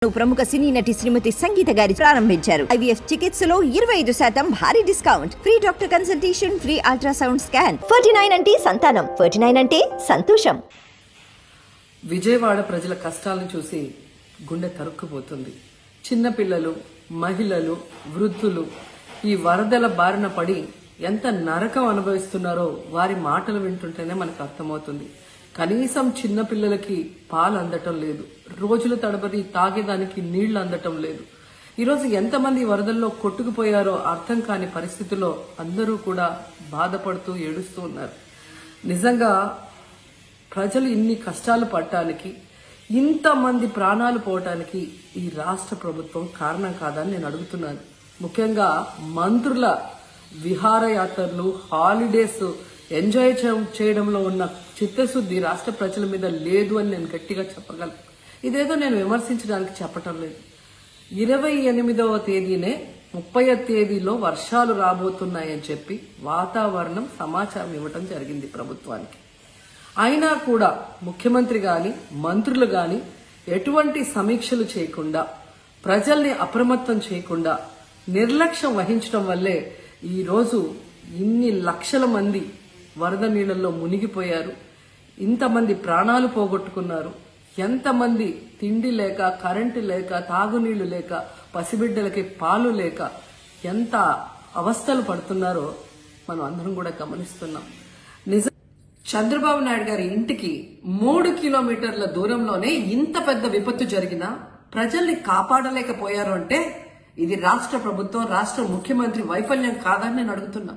ప్రముఖ సినీ నటి శ్రీమతి సంగీత గారి ప్రారంభించారు. IVF చికిత్సలో 25% భారీ discount, free doctor consultation, free ultrasound scan. 49 అంటే సంతానం, 49 అంటే సంతోషం. విజయవాడ ప్రజల కష్టాలను చూసి గుండె తరుక్కుపోతుంది. చిన్నపిల్లలు, మహిళలు, వృద్ధులు ఈ వరదల బారిన పడి ఎంత నరకం అనుభవిస్తున్నారో వారి మాటలు వింటుంటేనే మనకు అర్థమవుతుంది. కనీసం చిన్నపిల్లలకి పాలు అందటం లేదు, రోజుల తడబడి తాగేదానికి నీళ్లు అందటం లేదు. ఈరోజు ఎంతమంది వరదల్లో కొట్టుకుపోయారో అర్థం కాని పరిస్థితుల్లో అందరూ కూడా బాధపడుతూ ఏడుస్తూ ఉన్నారు. నిజంగా ప్రజలు ఇన్ని కష్టాలు పడటానికి, ఇంతమంది ప్రాణాలు పోవటానికి ఈ రాష్ట్ర ప్రభుత్వం కారణం కాదని నేను అడుగుతున్నాను. ముఖ్యంగా మంత్రుల విహారయాత్రలు, హాలిడేస్ ఎంజాయ్ చేయడంలో ఉన్న చిత్తశుద్ధి రాష్ట్ర ప్రజల మీద లేదు అని నేను గట్టిగా చెప్పగలను. ఇదేదో నేను విమర్శించడానికి చెప్పటం లేదు. 28వ తేదీనే 30వ తేదీలో వర్షాలు రాబోతున్నాయని చెప్పి వాతావరణం సమాచారం ఇవ్వటం జరిగింది ప్రభుత్వానికి. అయినా కూడా ముఖ్యమంత్రి గాని, మంత్రులు గాని ఎటువంటి సమీక్షలు చేయకుండా, ప్రజల్ని అప్రమత్తం చేయకుండా నిర్లక్ష్యం వహించడం వల్లే ఈరోజు ఇన్ని లక్షల మంది వరద నీళ్లలో మునిగిపోయారు. ఇంతమంది ప్రాణాలు పోగొట్టుకున్నారు. ఎంతమంది తిండి లేక, కరెంటు లేక, తాగునీళ్లు లేక, పసిబిడ్డలకి పాలు లేక ఎంత అవస్థలు పడుతున్నారో మనం అందరం కూడా గమనిస్తున్నాం. నిజం, చంద్రబాబు నాయుడు గారి ఇంటికి 3 కిలోమీటర్ల దూరంలోనే ఇంత పెద్ద విపత్తు జరిగినా ప్రజల్ని కాపాడలేకపోయారు అంటే ఇది రాష్ట్ర ప్రభుత్వం, రాష్ట్ర ముఖ్యమంత్రి వైఫల్యం కాదని నేను అడుగుతున్నా.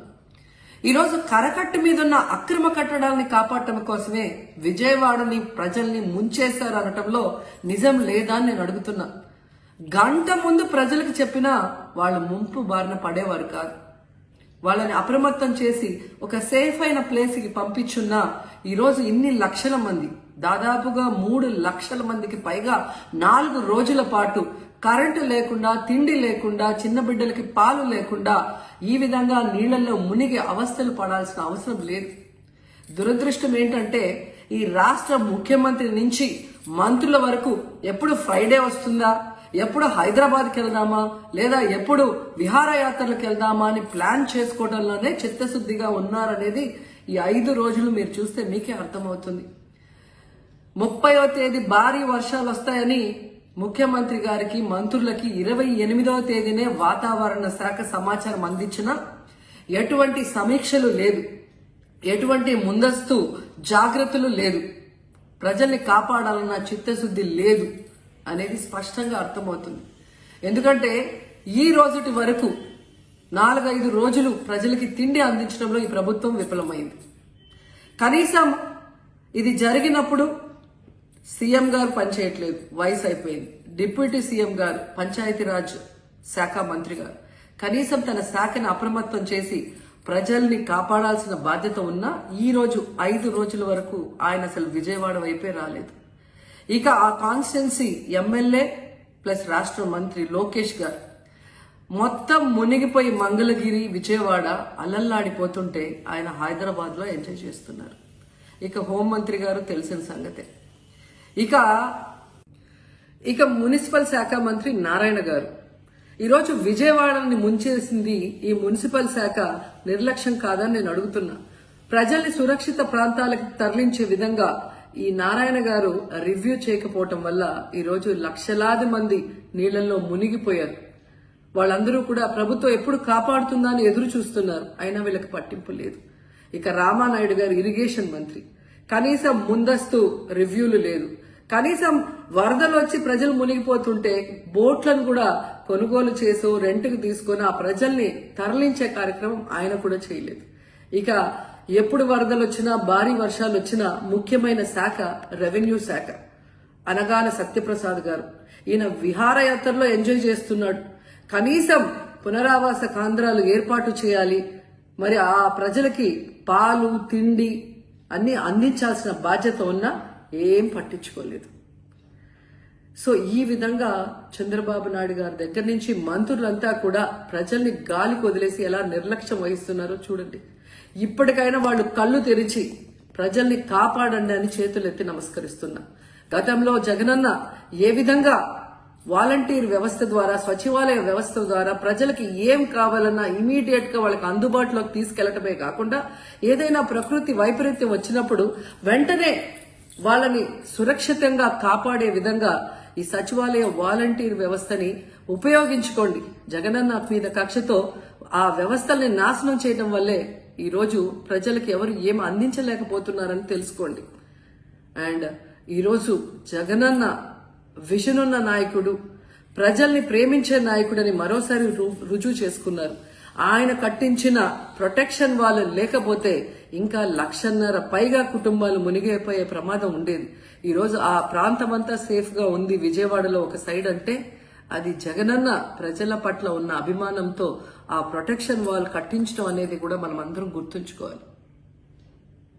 ఈరోజు కరకట్టు మీదున్న అక్రమ కట్టడాలని కాపాడటం కోసమే విజయవాడని ప్రజల్ని ముంచేశారు అనటంలో నిజం లేదా అని నేను అడుగుతున్నా. గంట ముందు ప్రజలకు చెప్పినా వాళ్ళు ముంపు బారిన పడేవారు కాదు. వాళ్ళని అప్రమత్తం చేసి ఒక సేఫ్ అయిన ప్లేస్ కి పంపించున్నా ఈరోజు ఇన్ని లక్షల మంది, దాదాపుగా 3 లక్షల మందికి పైగా 4 రోజుల పాటు కరెంటు లేకుండా, తిండి లేకుండా, చిన్న బిడ్డలకి పాలు లేకుండా ఈ విధంగా నీళ్లలో మునిగి అవస్థలు పడాల్సిన అవసరం లేదు. దురదృష్టం ఏంటంటే ఈ రాష్ట్ర ముఖ్యమంత్రి నుంచి మంత్రుల వరకు ఎప్పుడు ఫ్రైడే వస్తుందా, ఎప్పుడు హైదరాబాద్కి వెళ్దామా, లేదా ఎప్పుడు విహారయాత్రలకు వెళ్దామా అని ప్లాన్ చేసుకోవడంలోనే చిత్తశుద్ధిగా ఉన్నారనేది ఈ 5 రోజులు మీరు చూస్తే మీకే అర్థమవుతుంది. 30వ తేదీ భారీ వర్షాలు వస్తాయని ముఖ్యమంత్రి గారికి, మంత్రులకి 28వ తేదీనే వాతావరణ శాఖ సమాచారం అందించినా ఎటువంటి సమీక్షలు లేదు, ఎటువంటి ముందస్తు జాగ్రత్తలు లేదు, ప్రజల్ని కాపాడాలన్న చిత్తశుద్ధి లేదు అనేది స్పష్టంగా అర్థమవుతుంది. ఎందుకంటే ఈ రోజుటి వరకు 4-5 రోజులు ప్రజలకి తిండి అందించడంలో ఈ ప్రభుత్వం విఫలమైంది. కనీసం ఇది జరిగినప్పుడు సీఎం గారు పనిచేయట్లేదు, వయసు అయిపోయింది. డిప్యూటీ సీఎం గారు, పంచాయతీరాజ్ శాఖ మంత్రి గారు కనీసం తన శాఖను అప్రమత్తం చేసి ప్రజల్ని కాపాడాల్సిన బాధ్యత ఉన్నా ఈ రోజు 5 రోజుల వరకు ఆయన అసలు విజయవాడ వైపే రాలేదు. ఇక ఆ కాన్స్టిట్యున్సీ ఎమ్మెల్యే ప్లస్ రాష్ట్ర మంత్రి లోకేష్ గారు మొత్తం మునిగిపోయి మంగళగిరి, విజయవాడ అలల్లాడిపోతుంటే ఆయన హైదరాబాద్ లో ఎంజాయ్ చేస్తున్నారు. ఇక హోంమంత్రి గారు తెలిసిన సంగతే. ఇక మున్సిపల్ శాఖ మంత్రి నారాయణ గారు ఈరోజు విజయవాడని ముంచేసింది ఈ మున్సిపల్ శాఖ నిర్లక్ష్యం కాదని నేను అడుగుతున్నా. ప్రజల్ని సురక్షిత ప్రాంతాలకు తరలించే విధంగా ఈ నారాయణ గారు రివ్యూ చేయకపోవటం వల్ల ఈరోజు లక్షలాది మంది నీళ్లలో మునిగిపోయారు. వాళ్ళందరూ కూడా ప్రభుత్వం ఎప్పుడు కాపాడుతుందా అని ఎదురు చూస్తున్నారు. అయినా వీళ్ళకి పట్టింపు లేదు. ఇక రామానాయుడు గారు ఇరిగేషన్ మంత్రి, కనీసం ముందస్తు రివ్యూలు లేదు. కనీసం వరదలు వచ్చి ప్రజలు మునిగిపోతుంటే బోట్లను కూడా కొనుగోలు చేసో రెంట్కి తీసుకొని ఆ ప్రజల్ని తరలించే కార్యక్రమం ఆయన కూడా చేయలేదు. ఇక ఎప్పుడు వరదలు వచ్చినా, భారీ వర్షాలు వచ్చినా ముఖ్యమైన శాఖ రెవెన్యూ శాఖ. అనగాన సత్యప్రసాద్ గారు ఈయన విహారయాత్రలో ఎంజాయ్ చేస్తున్నాడు. కనీసం పునరావాస కేంద్రాలు ఏర్పాటు చేయాలి, మరి ఆ ప్రజలకి పాలు, తిండి అన్ని అందించాల్సిన బాధ్యత ఉన్నా ఏం పట్టించుకోలేదు. సో ఈ విధంగా చంద్రబాబు నాయుడు గారి దగ్గర నుంచి మంత్రులంతా కూడా ప్రజల్ని గాలికి వదిలేసి ఎలా నిర్లక్ష్యం వహిస్తున్నారో చూడండి. ఇప్పటికైనా వాళ్ళు కళ్ళు తెరిచి ప్రజల్ని కాపాడండి అని చేతులెత్తి నమస్కరిస్తున్నా. గతంలో జగనన్న ఏ విధంగా వాలంటీర్ వ్యవస్థ ద్వారా, సచివాలయ వ్యవస్థ ద్వారా ప్రజలకి ఏం కావాలన్నా ఇమీడియట్ గా వాళ్ళకి అందుబాటులోకి తీసుకెళ్లటమే కాకుండా ఏదైనా ప్రకృతి వైపరీత్యం వచ్చినప్పుడు వెంటనే వాళ్ళని సురక్షితంగా కాపాడే విధంగా ఈ సచివాలయ వాలంటీర్ వ్యవస్థని ఉపయోగించుకోండి. జగనన్న మీద కక్షతో ఆ వ్యవస్థల్ని నాశనం చేయడం వల్లే ఈ రోజు ప్రజలకు ఎవరు ఏం అందించలేకపోతున్నారని తెలుసుకోండి. అండ్ ఈరోజు జగనన్న విజన్ ఉన్న నాయకుడు, ప్రజల్ని ప్రేమించే నాయకుడని మరోసారి రుజువు చేసుకున్నారు. ఆయన కట్టించిన ప్రొటెక్షన్ వాళ్ళు లేకపోతే ఇంకా 1,50,000 పైగా కుటుంబాలు మునిగిపోయే ప్రమాదం ఉండేది. ఈ రోజు ఆ ప్రాంతమంతా సేఫ్ గా ఉంది విజయవాడలో ఒక సైడ్ అంటే అది జగనన్న ప్రజల పట్ల ఉన్న అభిమానంతో ఆ ప్రొటెక్షన్ వాల్ కట్టించడం అనేది కూడా మనం అందరం గుర్తుంచుకోవాలి.